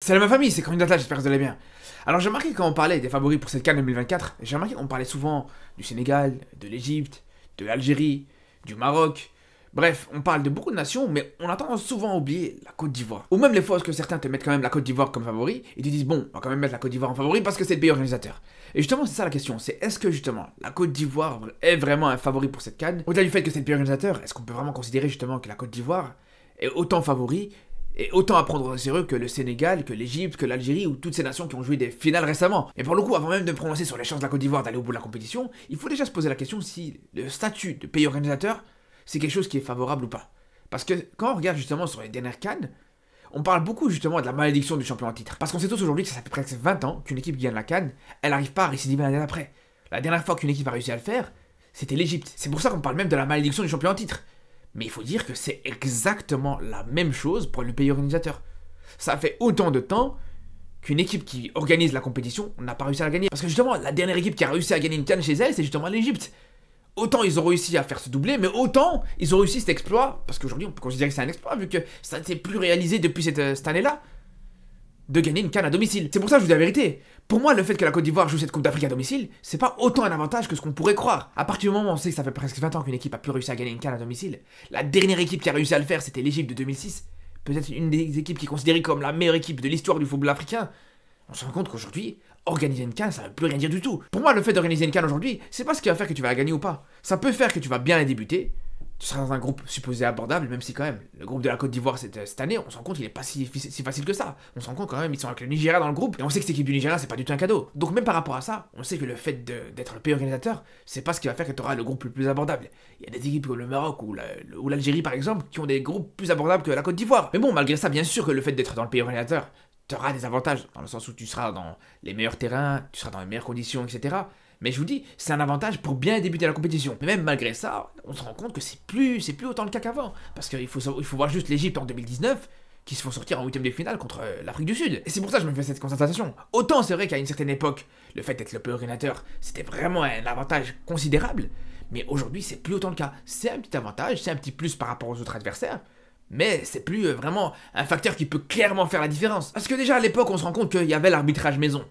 Salut ma famille, c'est Corinne Data, j'espère que vous allez bien. Alors j'ai remarqué quand on parlait des favoris pour cette CAN 2024, j'ai remarqué qu'on parlait souvent du Sénégal, de l'Égypte, de l'Algérie, du Maroc. Bref, on parle de beaucoup de nations, mais on a tendance souvent à oublier la Côte d'Ivoire. Ou même les fois où certains te mettent quand même la Côte d'Ivoire comme favori, et te disent bon, on va quand même mettre la Côte d'Ivoire en favori parce que c'est le pays organisateur. Et justement, c'est ça la question, c'est est-ce que justement la Côte d'Ivoire est vraiment un favori pour cette CAN? Au-delà du fait que c'est le pays organisateur, est-ce qu'on peut vraiment considérer justement que la Côte d'Ivoire est autant favori et autant à prendre au sérieux que le Sénégal, que l'Égypte, que l'Algérie ou toutes ces nations qui ont joué des finales récemment? Et pour le coup, avant même de me prononcer sur les chances de la Côte d'Ivoire d'aller au bout de la compétition, il faut déjà se poser la question si le statut de pays organisateur, c'est quelque chose qui est favorable ou pas. Parce que quand on regarde justement sur les dernières CAN, on parle beaucoup justement de la malédiction du champion en titre. Parce qu'on sait tous aujourd'hui que ça fait presque 20 ans qu'une équipe qui gagne la CAN, elle n'arrive pas à récidiver l'année d'après. La dernière fois qu'une équipe a réussi à le faire, c'était l'Égypte. C'est pour ça qu'on parle même de la malédiction du champion en titre. Mais il faut dire que c'est exactement la même chose pour le pays organisateur. Ça fait autant de temps qu'une équipe qui organise la compétition n'a pas réussi à la gagner. Parce que justement, la dernière équipe qui a réussi à gagner une CAN chez elle, c'est justement l'Égypte. Autant ils ont réussi à faire ce doublé, mais autant ils ont réussi cet exploit, parce qu'aujourd'hui on peut considérer que c'est un exploit, vu que ça n'était plus réalisé depuis cette année-là, de gagner une CAN à domicile. C'est pour ça que je vous dis la vérité. Pour moi, le fait que la Côte d'Ivoire joue cette Coupe d'Afrique à domicile, c'est pas autant un avantage que ce qu'on pourrait croire. À partir du moment où on sait que ça fait presque 20 ans qu'une équipe a plus réussi à gagner une CAN à domicile, la dernière équipe qui a réussi à le faire, c'était l'Égypte de 2006. Peut-être une des équipes qui est considérée comme la meilleure équipe de l'histoire du football africain. On se rend compte qu'aujourd'hui, organiser une CAN, ça veut plus rien dire du tout. Pour moi, le fait d'organiser une CAN aujourd'hui, c'est pas ce qui va faire que tu vas la gagner ou pas. Ça peut faire que tu vas bien la débuter. Tu seras dans un groupe supposé abordable, même si quand même, le groupe de la Côte d'Ivoire cette année, on se rend compte qu'il est pas si facile que ça. On se rend compte quand même, ils sont avec le Nigeria dans le groupe, et on sait que cette équipe du Nigeria, c'est pas du tout un cadeau. Donc même par rapport à ça, on sait que le fait d'être le pays organisateur, c'est pas ce qui va faire que tu auras le groupe le plus abordable. Il y a des équipes comme le Maroc ou l'Algérie par exemple, qui ont des groupes plus abordables que la Côte d'Ivoire. Mais bon, malgré ça, bien sûr que le fait d'être dans le pays organisateur, tu auras des avantages, dans le sens où tu seras dans les meilleurs terrains, tu seras dans les meilleures conditions, etc. Mais je vous dis, c'est un avantage pour bien débuter la compétition. Mais même malgré ça, on se rend compte que c'est plus autant le cas qu'avant. Parce qu'il faut voir juste l'Égypte en 2019, qui se font sortir en huitième de finale contre l'Afrique du Sud. Et c'est pour ça que je me fais cette constatation. Autant c'est vrai qu'à une certaine époque, le fait d'être le pays organisateur, c'était vraiment un avantage considérable. Mais aujourd'hui, c'est plus autant le cas. C'est un petit avantage, c'est un petit plus par rapport aux autres adversaires. Mais c'est plus vraiment un facteur qui peut clairement faire la différence. Parce que déjà à l'époque, on se rend compte qu'il y avait l'arbitrage maison.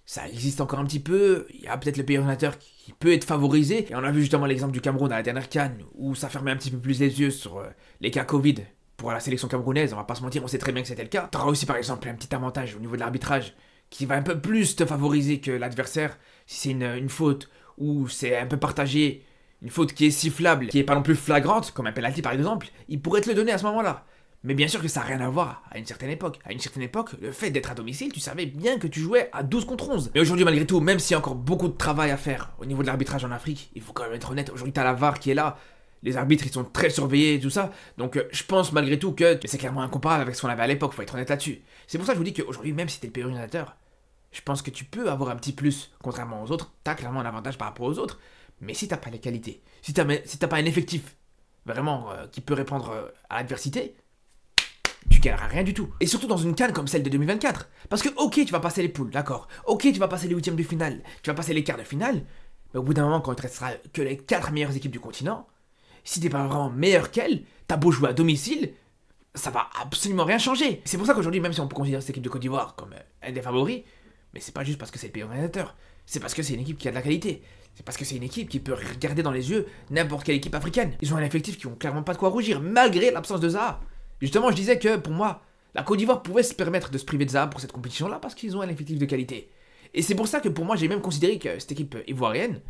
Ça existe encore un petit peu, il y a peut-être le pays organisateur qui peut être favorisé. Et on a vu justement l'exemple du Cameroun à la dernière CAN, où ça fermait un petit peu plus les yeux sur les cas Covid pour la sélection camerounaise. On va pas se mentir, on sait très bien que c'était le cas. T'auras aussi par exemple un petit avantage au niveau de l'arbitrage qui va un peu plus te favoriser que l'adversaire. Si c'est une faute ou c'est un peu partagé, une faute qui est sifflable, qui est pas non plus flagrante, comme un penalty par exemple, il pourrait te le donner à ce moment-là. Mais bien sûr que ça n'a rien à voir à une certaine époque. À une certaine époque, le fait d'être à domicile, tu savais bien que tu jouais à 12 contre 11. Mais aujourd'hui, malgré tout, même s'il y a encore beaucoup de travail à faire au niveau de l'arbitrage en Afrique, il faut quand même être honnête, aujourd'hui t'as la VAR qui est là, les arbitres ils sont très surveillés et tout ça, donc je pense malgré tout que c'est clairement incomparable avec ce qu'on avait à l'époque, faut être honnête là-dessus. C'est pour ça que je vous dis qu'aujourd'hui, même si t'es le pays organisateur, je pense que tu peux avoir un petit plus, contrairement aux autres, t'as clairement un avantage par rapport aux autres, mais si t'as pas les qualités, si t'as pas un effectif vraiment qui peut répondre à l'adversité, tu gagneras rien du tout. Et surtout dans une CAN comme celle de 2024. Parce que ok, tu vas passer les poules, d'accord. Ok, tu vas passer les huitièmes de finale, tu vas passer les quarts de finale, mais au bout d'un moment, quand il te restera que les 4 meilleures équipes du continent, si t'es pas vraiment meilleur qu'elles, t'as beau jouer à domicile, ça va absolument rien changer. C'est pour ça qu'aujourd'hui, même si on peut considérer cette équipe de Côte d'Ivoire comme un des favoris, mais c'est pas juste parce que c'est le pays organisateur, c'est parce que c'est une équipe qui a de la qualité. C'est parce que c'est une équipe qui peut regarder dans les yeux n'importe quelle équipe africaine. Ils ont un effectif qui ont clairement pas de quoi rougir, malgré l'absence de Zaha. Justement, je disais que, pour moi, la Côte d'Ivoire pouvait se permettre de se priver de Zaha pour cette compétition-là parce qu'ils ont un effectif de qualité. Et c'est pour ça que, pour moi, j'ai même considéré que cette équipe ivoirienne,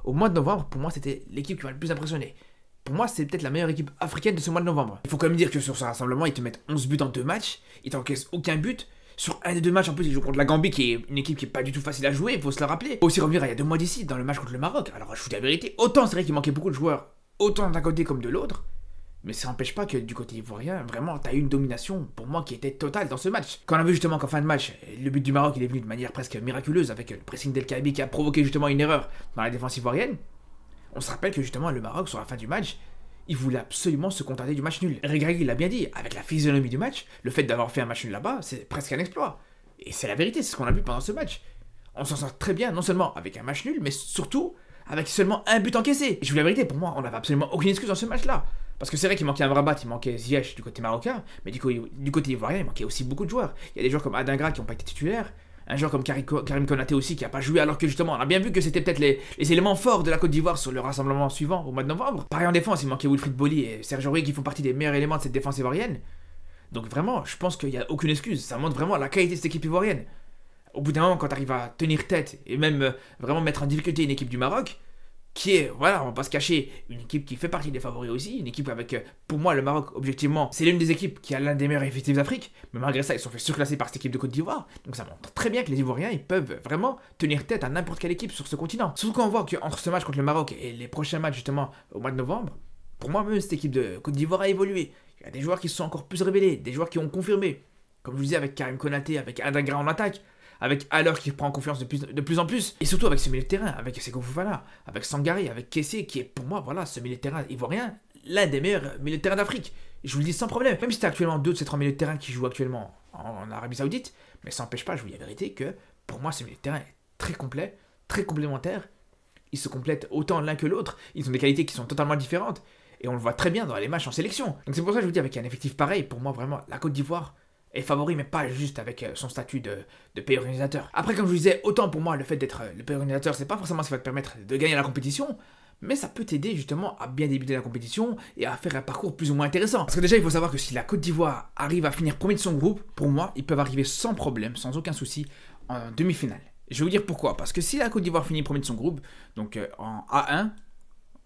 au mois de novembre, pour moi, c'était l'équipe qui m'a le plus impressionné. Pour moi, c'est peut-être la meilleure équipe africaine de ce mois de novembre. Il faut quand même dire que sur ce rassemblement, ils te mettent 11 buts en 2 matchs, ils t'encaissent aucun but. Sur un des 2 matchs, en plus, ils jouent contre la Gambie, qui est une équipe qui est pas du tout facile à jouer, il faut se le rappeler. Il faut aussi revenir à il y a 2 mois d'ici, dans le match contre le Maroc. Alors, je vous dis la vérité, autant c'est vrai qu'il manquait beaucoup de joueurs, autant d'un côté comme de l'autre. Mais ça n'empêche pas que du côté ivoirien, vraiment, t'as eu une domination, pour moi, qui était totale dans ce match. Quand on a vu justement qu'en fin de match, le but du Maroc, il est venu de manière presque miraculeuse, avec le pressing d'El Kaabi qui a provoqué justement une erreur dans la défense ivoirienne, on se rappelle que justement, le Maroc, sur la fin du match, il voulait absolument se contenter du match nul. Regragui l'a bien dit, avec la physionomie du match, le fait d'avoir fait un match nul là-bas, c'est presque un exploit. Et c'est la vérité, c'est ce qu'on a vu pendant ce match. On s'en sort très bien, non seulement avec un match nul, mais surtout avec seulement un but encaissé. Et je vous dis la vérité, pour moi, on n'avait absolument aucune excuse dans ce match-là. Parce que c'est vrai qu'il manquait un Rabat, il manquait Ziyech du côté marocain, mais du côté ivoirien, il manquait aussi beaucoup de joueurs. Il y a des joueurs comme Adingra qui n'ont pas été titulaires, un joueur comme Karim Konaté aussi qui n'a pas joué, alors que justement, on a bien vu que c'était peut-être les éléments forts de la Côte d'Ivoire sur le rassemblement suivant au mois de novembre. Pareil en défense, il manquait Wilfried Boli et Serge Aurier qui font partie des meilleurs éléments de cette défense ivoirienne. Donc vraiment, je pense qu'il n'y a aucune excuse, ça montre vraiment la qualité de cette équipe ivoirienne. Au bout d'un moment, quand tu arrives à tenir tête et même vraiment mettre en difficulté une équipe du Maroc, qui est, voilà, on va pas se cacher, une équipe qui fait partie des favoris aussi, une équipe avec, pour moi, le Maroc, objectivement, c'est l'une des équipes qui a l'un des meilleurs effectifs d'Afrique, mais malgré ça, ils sont fait surclasser par cette équipe de Côte d'Ivoire, donc ça montre très bien que les Ivoiriens, ils peuvent vraiment tenir tête à n'importe quelle équipe sur ce continent. Surtout quand on voit qu'entre ce match contre le Maroc et les prochains matchs, justement, au mois de novembre, pour moi, même cette équipe de Côte d'Ivoire a évolué. Il y a des joueurs qui se sont encore plus révélés, des joueurs qui ont confirmé, comme je vous disais, avec Karim Konaté, avec Adingra en attaque, avec Haller qui prend confiance de plus en plus, et surtout avec ce milieu de terrain, avec Seko Fofana, avec Sangaré, avec Kessé, qui est pour moi, voilà, ce milieu de terrain ivoirien, l'un des meilleurs milieux de terrain d'Afrique. Et je vous le dis sans problème, même si c'est actuellement 2 de ces 3 milieux de terrain qui jouent actuellement en Arabie Saoudite, mais ça n'empêche pas, je vous dis la vérité, que pour moi, ce milieu de terrain est très complet, très complémentaire, ils se complètent autant l'un que l'autre, ils ont des qualités qui sont totalement différentes, et on le voit très bien dans les matchs en sélection. Donc c'est pour ça que je vous dis, avec un effectif pareil, pour moi, vraiment, la Côte d'Ivoire est favori, mais pas juste avec son statut de pays organisateur. Après, comme je vous disais, autant pour moi, le fait d'être le pays organisateur, c'est pas forcément ce qui va te permettre de gagner la compétition, mais ça peut t'aider justement à bien débuter la compétition et à faire un parcours plus ou moins intéressant. Parce que déjà, il faut savoir que si la Côte d'Ivoire arrive à finir premier de son groupe, pour moi, ils peuvent arriver sans problème, sans aucun souci, en demi-finale. Je vais vous dire pourquoi. Parce que si la Côte d'Ivoire finit premier de son groupe, donc en A1,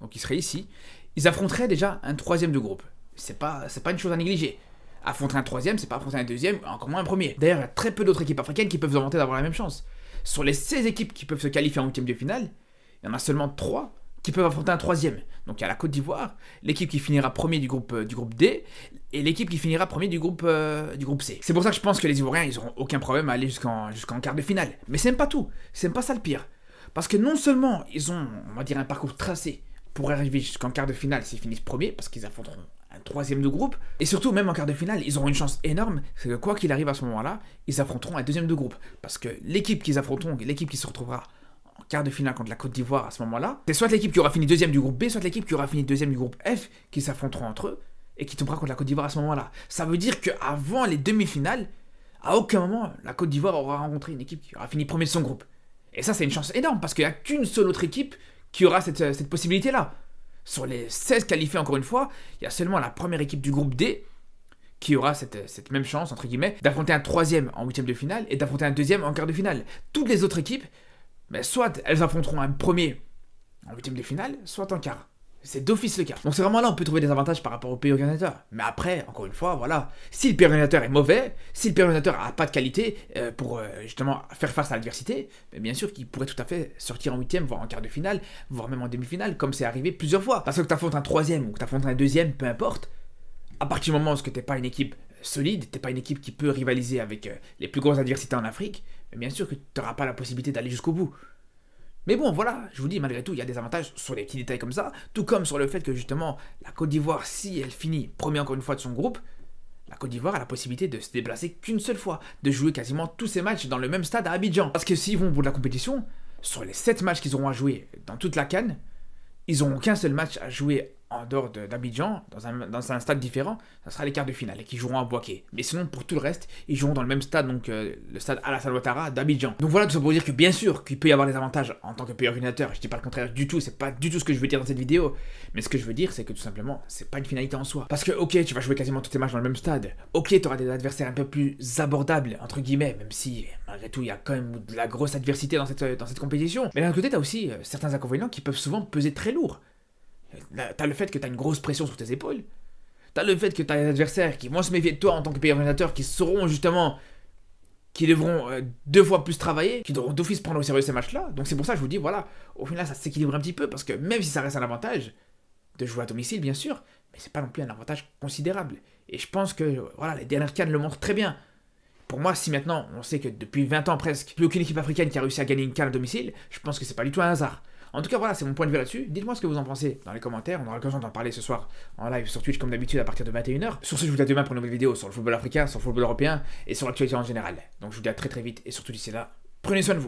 donc il serait ici, ils affronteraient déjà un troisième de groupe. C'est pas une chose à négliger. Affronter un troisième, c'est pas affronter un deuxième, encore moins un premier. D'ailleurs, il y a très peu d'autres équipes africaines qui peuvent se vanter d'avoir la même chance. Sur les 16 équipes qui peuvent se qualifier en huitième de finale, il y en a seulement 3 qui peuvent affronter un troisième. Donc il y a la Côte d'Ivoire, l'équipe qui finira premier du groupe D, et l'équipe qui finira premier du groupe C. C'est pour ça que je pense que les Ivoiriens, ils auront aucun problème à aller jusqu'en quart de finale. Mais c'est même pas tout, c'est même pas ça le pire. Parce que non seulement ils ont, on va dire, un parcours tracé pour arriver jusqu'en quart de finale s'ils finissent premier, parce qu'ils affronteront un troisième de groupe, et surtout même en quart de finale, ils auront une chance énorme, c'est que quoi qu'il arrive à ce moment-là, ils affronteront un deuxième de groupe, parce que l'équipe qu'ils affronteront, l'équipe qui se retrouvera en quart de finale contre la Côte d'Ivoire à ce moment-là, c'est soit l'équipe qui aura fini deuxième du groupe B, soit l'équipe qui aura fini deuxième du groupe F, qui s'affronteront entre eux, et qui tombera contre la Côte d'Ivoire à ce moment-là. Ça veut dire qu'avant les demi-finales, à aucun moment, la Côte d'Ivoire aura rencontré une équipe qui aura fini premier de son groupe. Et ça, c'est une chance énorme, parce qu'il n'y a qu'une seule autre équipe qui aura cette possibilité-là. Sur les 16 qualifiés, encore une fois, il y a seulement la première équipe du groupe D qui aura cette même chance, entre guillemets, d'affronter un troisième en huitième de finale et d'affronter un deuxième en quart de finale. Toutes les autres équipes, soit elles affronteront un premier en huitième de finale, soit en quart. C'est d'office le cas. Donc c'est vraiment là où on peut trouver des avantages par rapport au pays organisateur. Mais après, encore une fois, voilà, si le pays organisateur est mauvais, si le pays organisateur n'a pas de qualité pour justement faire face à l'adversité, bien sûr qu'il pourrait tout à fait sortir en huitième, voire en quart de finale, voire même en demi-finale, comme c'est arrivé plusieurs fois. Parce que tu affrontes un troisième ou que tu affrontes un deuxième, peu importe, à partir du moment où tu n'es pas une équipe solide, tu n'es pas une équipe qui peut rivaliser avec les plus grosses adversités en Afrique, bien sûr que tu n'auras pas la possibilité d'aller jusqu'au bout. Mais bon, voilà, je vous dis, malgré tout, il y a des avantages sur les petits détails comme ça, tout comme sur le fait que justement, la Côte d'Ivoire, si elle finit premier encore une fois de son groupe, la Côte d'Ivoire a la possibilité de se déplacer qu'une seule fois, de jouer quasiment tous ses matchs dans le même stade à Abidjan. Parce que s'ils vont pour de la compétition, sur les 7 matchs qu'ils auront à jouer dans toute la CAN, ils n'auront qu'un seul match à jouer en dehors d'Abidjan, dans un stade différent, ça sera les quarts de finale, et qui joueront à Bouaké. Mais sinon, pour tout le reste, ils joueront dans le même stade, donc le stade Alassane Ouattara d'Abidjan. Donc voilà, tout ça pour dire que bien sûr qu'il peut y avoir des avantages en tant que pays organisateur, je dis pas le contraire du tout, c'est pas du tout ce que je veux dire dans cette vidéo, mais ce que je veux dire, c'est que tout simplement, c'est pas une finalité en soi. Parce que, ok, tu vas jouer quasiment tous tes matchs dans le même stade, ok, tu auras des adversaires un peu plus abordables, entre guillemets, même si, malgré tout, il y a quand même de la grosse adversité dans cette compétition. Mais d'un autre côté, t'as aussi certains inconvénients qui peuvent souvent peser très lourd. T'as le fait que t'as une grosse pression sur tes épaules. T'as le fait que t'as des adversaires qui vont se méfier de toi en tant que pays organisateur, qui sauront justement, qui devront 2 fois plus travailler, qui devront d'office prendre au sérieux ces matchs-là. Donc c'est pour ça que je vous dis, voilà, au final ça s'équilibre un petit peu, parce que même si ça reste un avantage de jouer à domicile, bien sûr, mais c'est pas non plus un avantage considérable. Et je pense que, voilà, les dernières CAN le montrent très bien. Pour moi, si maintenant, on sait que depuis 20 ans presque, plus aucune équipe africaine qui a réussi à gagner une CAN à domicile, je pense que c'est pas du tout un hasard. En tout cas, voilà, c'est mon point de vue là-dessus. Dites-moi ce que vous en pensez dans les commentaires. On aura l'occasion d'en parler ce soir en live sur Twitch, comme d'habitude, à partir de 21 h. Sur ce, je vous dis à demain pour une nouvelle vidéo sur le football africain, sur le football européen et sur l'actualité en général. Donc, je vous dis à très très vite et surtout d'ici là, prenez soin de vous.